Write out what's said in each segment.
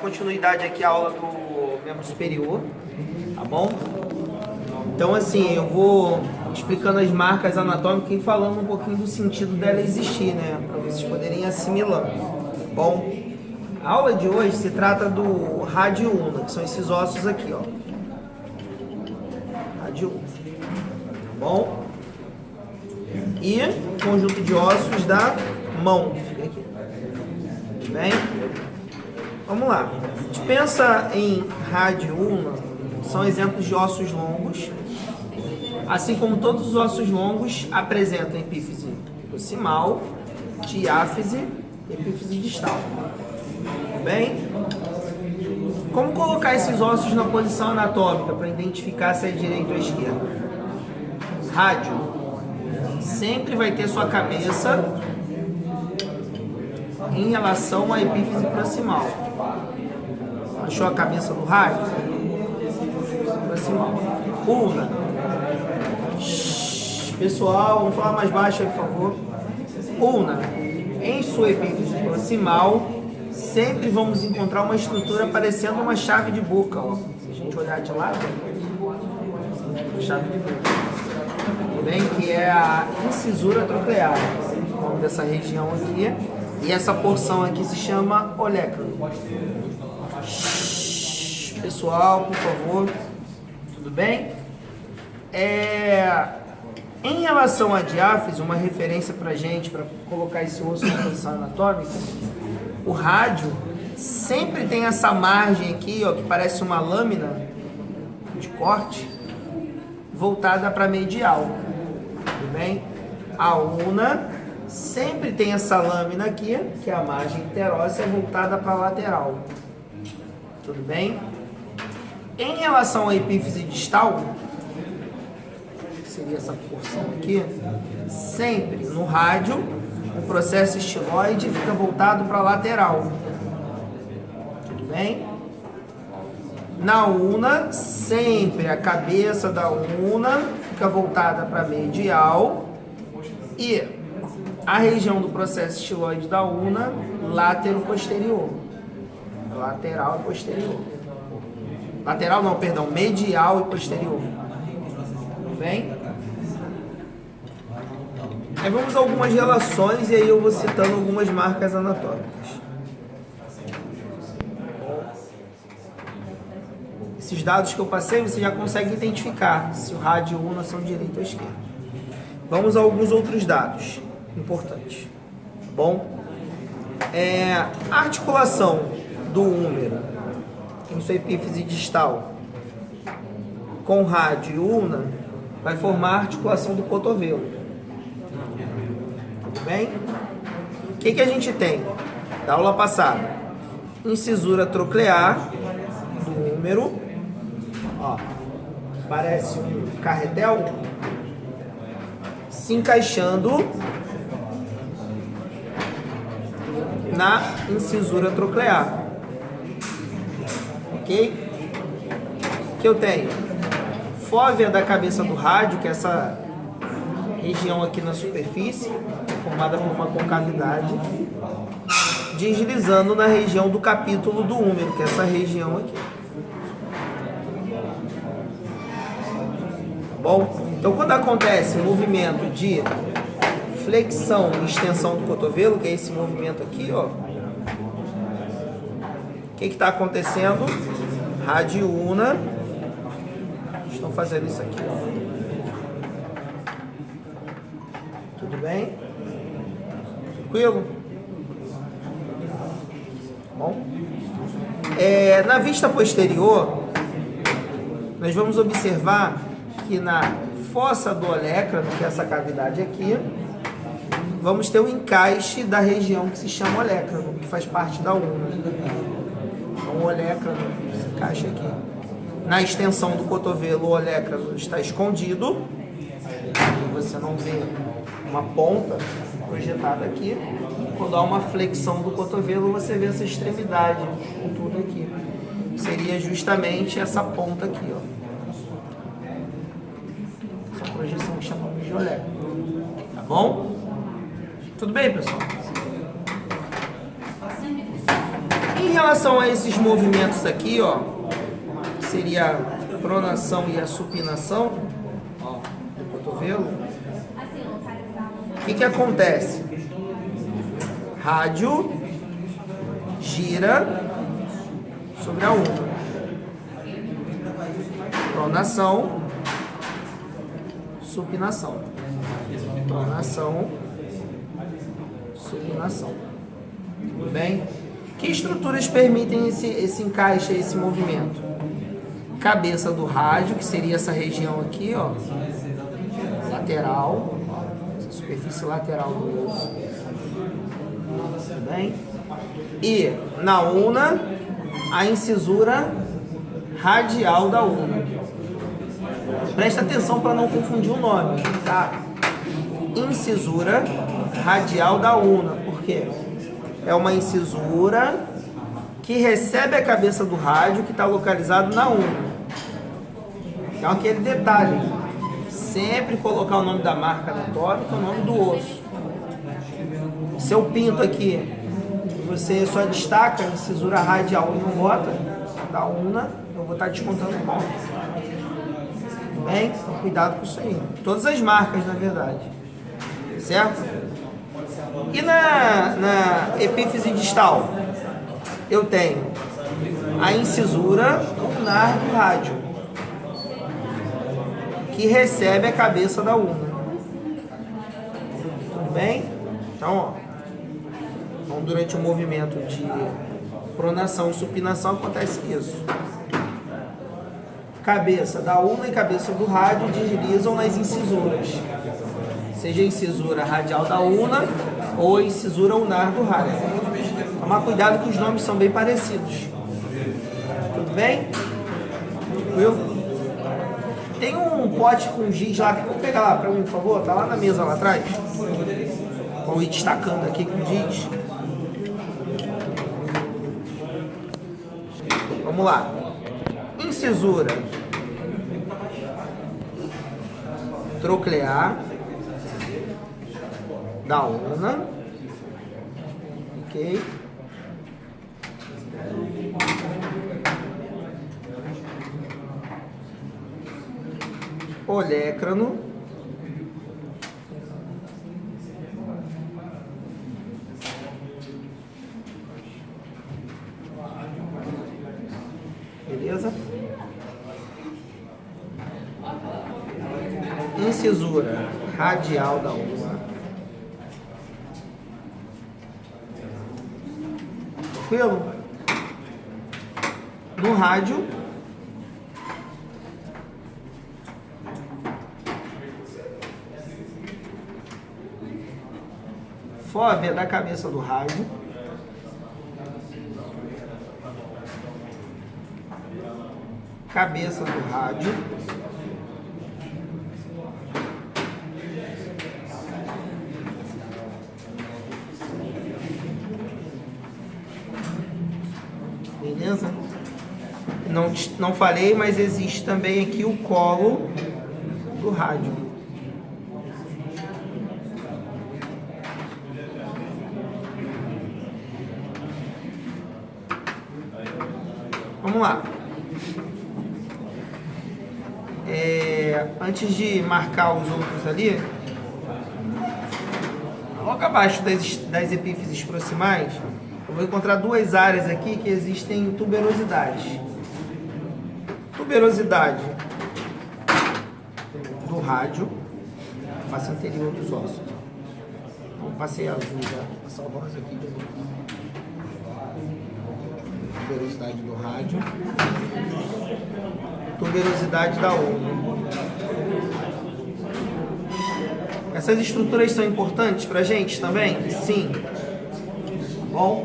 Continuidade aqui a aula do membro superior, tá bom? Então assim, eu vou explicando as marcas anatômicas e falando um pouquinho do sentido dela existir, né? Para vocês poderem ir assimilando, tá bom? A aula de hoje se trata do rádio ulna, que são esses ossos aqui, ó. Rádio ulna, tá bom? E conjunto de ossos da mão, que fica aqui. Tudo bem? Vamos lá. A gente pensa em rádio ulna, são exemplos de ossos longos. Assim como todos os ossos longos apresentam epífise proximal, diáfise e epífise distal. Tudo bem? Como colocar esses ossos na posição anatômica para identificar se é direito ou esquerdo? Rádio sempre vai ter sua cabeça em relação à epífise proximal. Achou a cabeça do rádio? Proximal. Ulna. Pessoal, vamos falar mais baixo aí, por favor. Ulna. Em sua epífise proximal, sempre vamos encontrar uma estrutura parecendo uma chave de boca. Ó. Se a gente olhar de lado, uma chave de boca. Tudo bem? Que é a incisura troclear. O nome dessa região aqui. E essa porção aqui se chama olecrano. Pessoal, por favor. Tudo bem? Em relação à diáfise, uma referência pra gente, para colocar esse osso na posição anatômica, o rádio sempre tem essa margem aqui, ó, que parece uma lâmina de corte, voltada para medial. Tudo bem? A ulna sempre tem essa lâmina aqui, que é a margem interóssea, voltada para a lateral. Tudo bem? Em relação à epífise distal, que seria essa porção aqui, sempre no rádio, o processo estiloide fica voltado para a lateral. Tudo bem? Na ulna, sempre a cabeça da ulna fica voltada para medial e a região do processo estiloide da ulna, látero-posterior. Lateral e posterior. Lateral não, perdão, medial e posterior. Tudo bem? Aí vamos a algumas relações e aí eu vou citando algumas marcas anatômicas. Esses dados que eu passei, você já consegue identificar se o rádio e o ulna são direito ou esquerdo. Vamos a alguns outros dados importantes. Tá bom? A articulação do húmero em sua epífise distal com rádio e ulna vai formar a articulação do cotovelo. Tudo bem? O que a gente tem? Da aula passada, incisura troclear do húmero, ó, parece um carretel, se encaixando na incisura troclear. Ok? Que eu tenho fóvea da cabeça do rádio, que é essa região aqui na superfície, formada por uma concavidade, deslizando na região do capítulo do húmero, que é essa região aqui. Bom, então quando acontece o movimento de flexão e extensão do cotovelo, que é esse movimento aqui, ó, o que está acontecendo? Rádio e ulna estão fazendo isso aqui, ó. Tudo bem? Tranquilo? Bom, na vista posterior, nós vamos observar que na fossa do olecrano, que é essa cavidade aqui, vamos ter o encaixe da região que se chama olecrano, que faz parte da ulna. Então o olecrano se encaixa aqui. Na extensão do cotovelo, o olecrano está escondido. Você não vê uma ponta projetada aqui. Quando há uma flexão do cotovelo, você vê essa extremidade com tudo aqui. Seria justamente essa ponta aqui, ó. Essa projeção que chamamos de olecrano. Tá bom? Tudo bem, pessoal? Em relação a esses movimentos aqui, ó, que seria a pronação e a supinação, ó, do cotovelo, o que acontece? Rádio gira sobre a una. Pronação, supinação. Pronação, supinação. Tudo bem? Que estruturas permitem esse encaixe, esse movimento? Cabeça do rádio, que seria essa região aqui, ó, lateral, essa superfície lateral do osso. Tudo bem? E na una, a incisura radial da una. Presta atenção para não confundir o nome, tá? Incisura radial da una. Por quê? É uma incisura que recebe a cabeça do rádio que está localizado na una. Então aquele detalhe, sempre colocar o nome da marca anatômica, o nome do osso. Se eu pinto aqui, você só destaca a incisura radial e não bota da una, eu vou estar descontando o ponto. Tudo bem? Então cuidado com isso aí. Todas as marcas, na verdade. Certo? E na epífise distal, eu tenho a incisura ulnar do rádio, que recebe a cabeça da una. Tudo bem? Então, ó, durante o movimento de pronação e supinação acontece isso. Cabeça da una e cabeça do rádio deslizam nas incisuras. Seja a incisura radial da una ou a incisura ulnar do rádio. Tomar cuidado que os nomes são bem parecidos. Tudo bem? Tranquilo? Tem um pote com giz lá, vou pegar lá para mim, por favor? Tá lá na mesa lá atrás. Vou ir destacando aqui com giz. Vamos lá. Incisura troclear da una. Ok. Olecrano. Beleza? Incisura radial da una. Tranquilo? No rádio, fóvea da cabeça do rádio, cabeça do rádio, beleza? Não falei, mas existe também aqui o colo do rádio. Vamos lá. Antes de marcar os outros ali, logo abaixo das epífises proximais, eu vou encontrar duas áreas aqui que existem tuberosidades. Tuberosidade do rádio, face anterior dos ossos. Então, passei azul já, essa rosa aqui de novo. Tuberosidade do rádio. Tuberosidade da una. Essas estruturas são importantes pra gente também? Sim. Bom,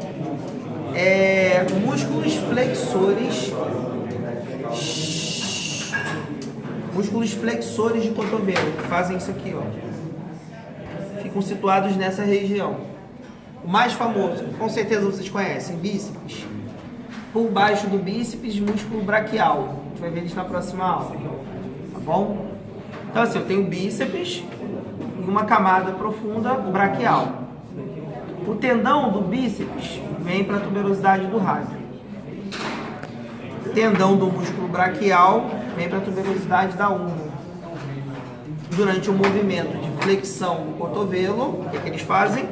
músculos flexores. Músculos flexores de cotovelo, que fazem isso aqui, ó. Ficam situados nessa região. O mais famoso, com certeza vocês conhecem, bíceps. Por baixo do bíceps, músculo braquial. A gente vai ver isso na próxima aula. Tá bom? Então assim, eu tenho bíceps e uma camada profunda braquial. O tendão do bíceps vem para a tuberosidade do rádio. O tendão do músculo braquial vem para a tuberosidade da ulna. Durante o movimento de flexão do cotovelo, o que, que eles fazem?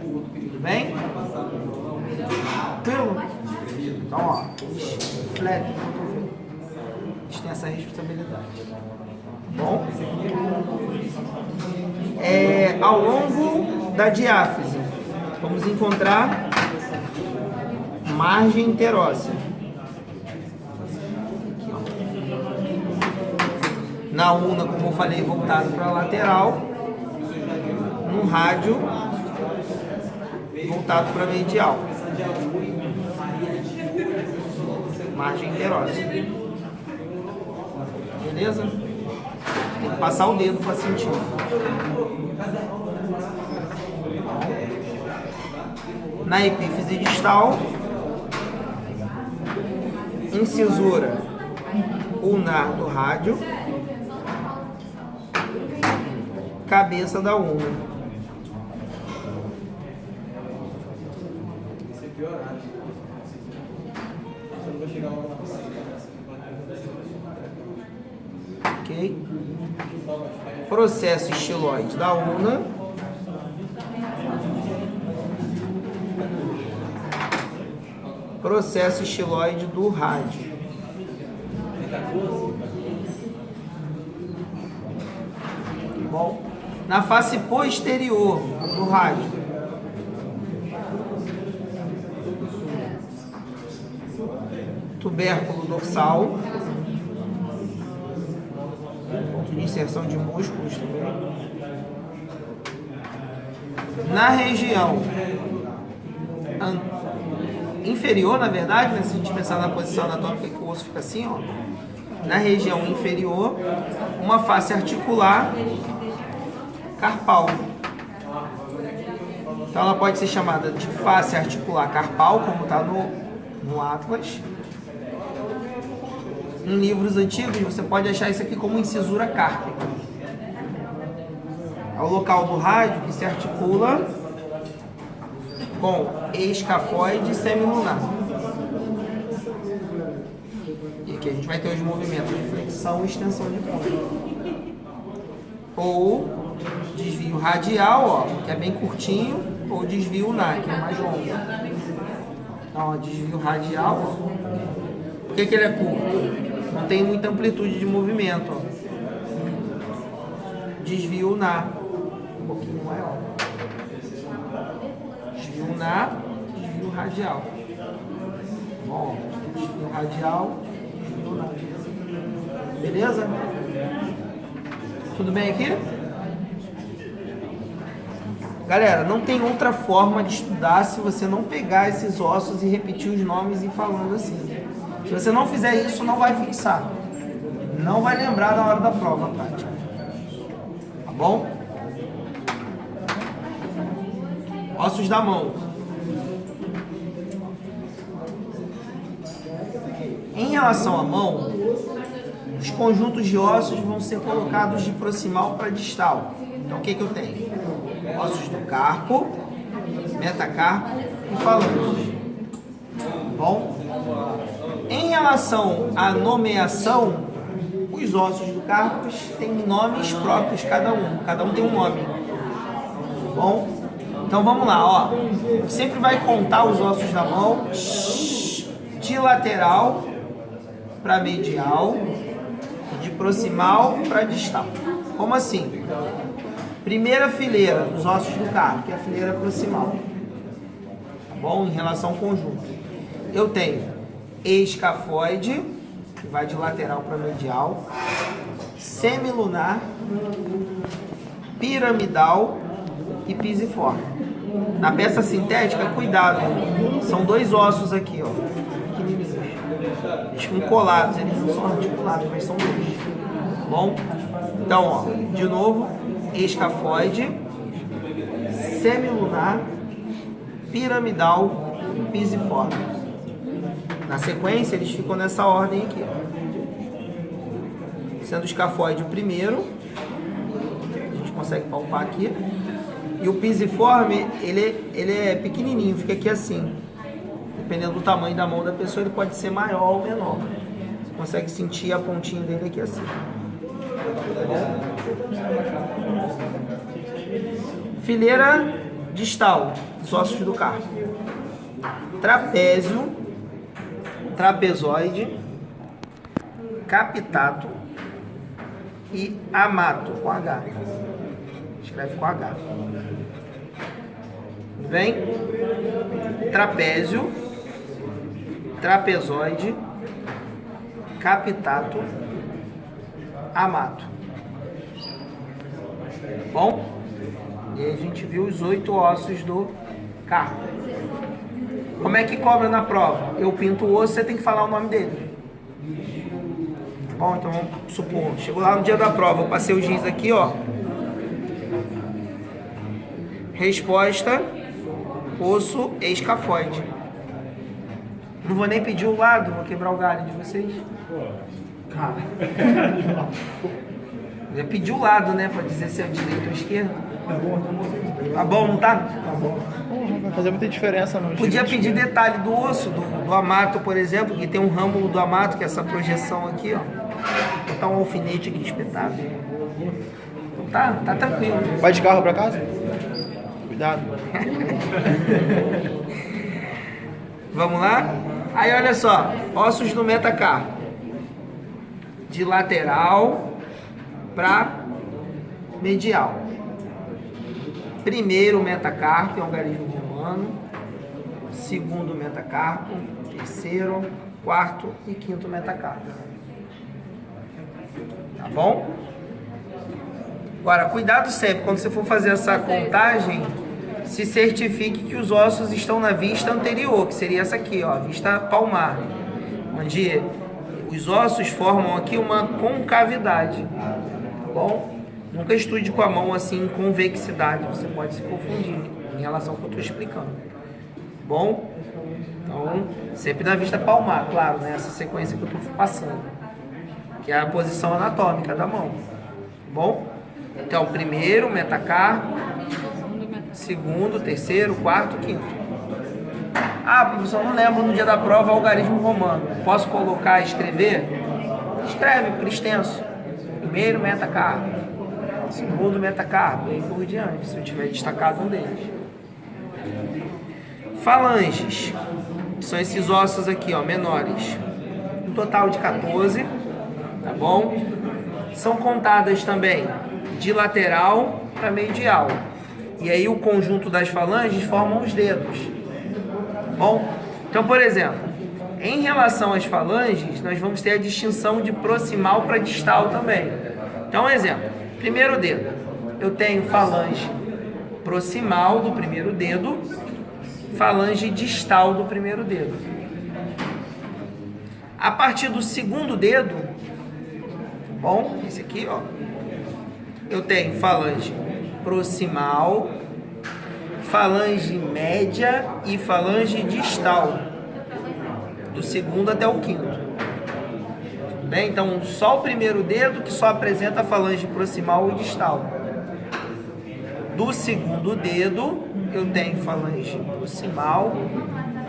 Tudo bem? Tranquilo? Então, ó, eles fletem o cotovelo. Eles têm essa responsabilidade. Bom? Ao longo da diáfise, vamos encontrar margem interóssea. Aqui, ó. Na ulna, como eu falei, voltado para a lateral. No rádio, voltado para a medial. Margem interóssea. Beleza? Tem que passar o dedo para sentir. Na epífise distal, incisura ulnar do rádio, cabeça da ulna. Ok? Processo estiloide da ulna. Processo estiloide do rádio. Bom, na face posterior do rádio, tubérculo dorsal, ponto de inserção de músculos também. Na região inferior, na verdade, né, se a gente pensar na posição anatômica que o osso fica assim, ó, na região inferior, uma face articular carpal. Então ela pode ser chamada de face articular carpal, como está no Atlas. Em livros antigos você pode achar isso aqui como incisura cárpica. É o local do rádio que se articula com escafoide e semilunar. E aqui a gente vai ter os movimentos de flexão e extensão de ponta. Ou desvio radial, ó, que é bem curtinho, ou desvio ulnar, que é mais longo. Então, ó, desvio radial, ó. Por que ele é curto? Não tem muita amplitude de movimento, ó. Desvio ulnar, um pouquinho maior. Desvio ulnar, desvio radial. Bom, desvio radial, desvio ulnar. Beleza? Tudo bem aqui? Galera, não tem outra forma de estudar se você não pegar esses ossos e repetir os nomes e ir falando assim. Se você não fizer isso, não vai fixar. Não vai lembrar na hora da prova prática. Tá bom? Ossos da mão. Em relação à mão, os conjuntos de ossos vão ser colocados de proximal para distal. Então, o que eu tenho? Ossos do carpo, metacarpo e falange. Bom? Em relação à nomeação, os ossos do carpo têm nomes próprios, cada um tem um nome. Bom? Então vamos lá, ó. Sempre vai contar os ossos da mão de lateral para medial, de proximal para distal. Como assim? Primeira fileira dos ossos do carpo, que é a fileira proximal. Tá bom? Em relação ao conjunto. Eu tenho escafoide, que vai de lateral para medial, semilunar, piramidal e pisiforme. Na peça sintética, cuidado, são dois ossos aqui, ó, pequenininhos. Eles ficam colados, eles não são articulados, mas são dois. Bom? Então, ó, de novo, escafoide, semilunar, piramidal, pisiforme. Na sequência, eles ficam nessa ordem aqui, ó. Sendo o escafoide o primeiro, a gente consegue palpar aqui, E o pisiforme, ele é pequenininho, fica aqui assim. Dependendo do tamanho da mão da pessoa, ele pode ser maior ou menor. Você consegue sentir a pontinha dele aqui assim. Fileira distal, os ossos do carpo. Trapézio, trapezoide, capitato e amato, com H. Escreve com H. Tudo bem? Trapézio, trapezoide, capitato, amato. Bom? E aí a gente viu os 8 ossos do carpo. Como é que cobra na prova? Eu pinto o osso, você tem que falar o nome dele. Bom, então vamos supor, chegou lá no dia da prova, eu passei o giz aqui, ó. Resposta, osso escafoide. Não vou nem pedir o lado, vou quebrar o galho de vocês. Cara. Eu ia pedir o lado, né, pra dizer se é direito ou esquerdo. Tá bom, não tá? Tá bom. Vai fazer muita diferença não. Podia pedir detalhe do osso, do amato, por exemplo, que tem um ramo do amato, que é essa projeção aqui, ó. Vou botar um alfinete aqui espetado. Então tá tranquilo. Vai de carro pra casa? Cuidado. Vamos lá? Aí olha só, ossos do metacarpo. De lateral para medial. Primeiro metacarpo, é um algarismo romano. Segundo metacarpo, terceiro, quarto e quinto metacarpo. Tá bom? Agora, cuidado sempre, quando você for fazer essa contagem, se certifique que os ossos estão na vista anterior, que seria essa aqui, ó, a vista palmar, onde os ossos formam aqui uma concavidade, tá bom? Nunca estude com a mão assim em convexidade, você pode se confundir em relação ao que eu estou explicando, bom? Então, sempre na vista palmar, claro, né? Essa sequência que eu estou passando, que é a posição anatômica da mão, bom? Então, primeiro metacarpo, segundo, terceiro, quarto, quinto. Ah, professor, não lembro no dia da prova algarismo romano. Posso colocar, escrever? Escreve por extenso. Primeiro metacarpo, segundo metacarpo, e por diante, se eu tiver destacado um deles. Falanges, são esses ossos aqui, ó, menores. Um total de 14, tá bom? São contadas também de lateral para medial. E aí o conjunto das falanges formam os dedos. Bom, então, por exemplo, em relação às falanges, nós vamos ter a distinção de proximal para distal também. Então, um exemplo, primeiro dedo, eu tenho falange proximal do primeiro dedo, falange distal do primeiro dedo. A partir do segundo dedo, bom, esse aqui, ó, eu tenho falange proximal, falange média e falange distal, do segundo até o quinto. Bem, então só o primeiro dedo que só apresenta a falange proximal e distal. Do segundo dedo eu tenho falange proximal,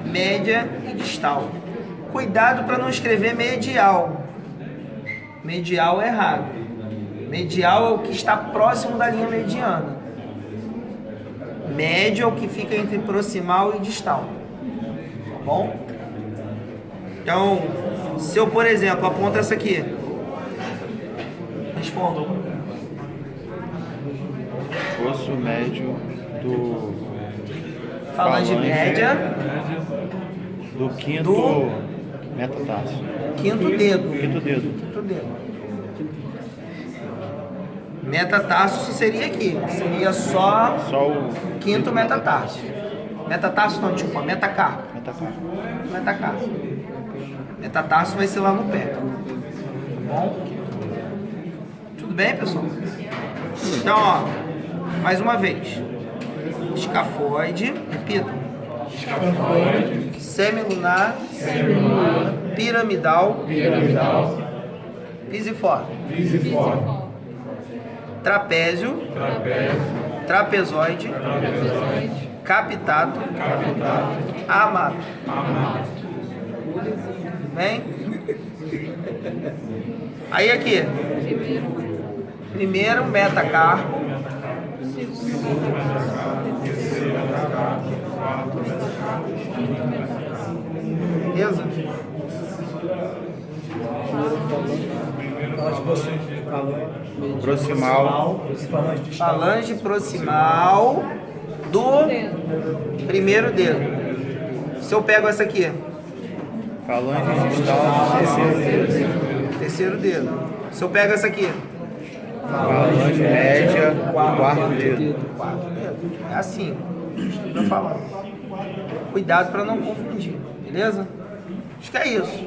média e distal. Cuidado para não escrever medial. Medial é errado. Medial é o que está próximo da linha mediana. Médio é o que fica entre proximal e distal. Tá bom? Então, se eu, por exemplo, aponto essa aqui, respondo. Osso médio do Falange média do quinto do metatarso. Quinto dedo. Quinto dedo. Quinto dedo. Metatarso seria aqui, seria só o quinto metatarso. Metatarso não, desculpa, metacarpo. metatarso. Metacarpo. Metatarso vai ser lá no pé. Tá bom? Tudo bem, pessoal? Então, ó, mais uma vez. Escafoide, repita. Escafoide. Semilunar. Semilunar. Piramidal. Piramidal. Pisiforme. Pisiforme. Trapézio. Trapézio. trapezoide, capitato, amato. Bem? Aí aqui. Primeiro, metacarpo. Beleza? Proximal. Falange proximal do primeiro dedo. Se eu pego essa aqui, Falange distal do terceiro dedo. terceiro dedo. Se eu pego essa aqui, Falange média do quarto dedo. quarto dedo. É assim, estou falando. Cuidado para não confundir, beleza? Acho que é isso.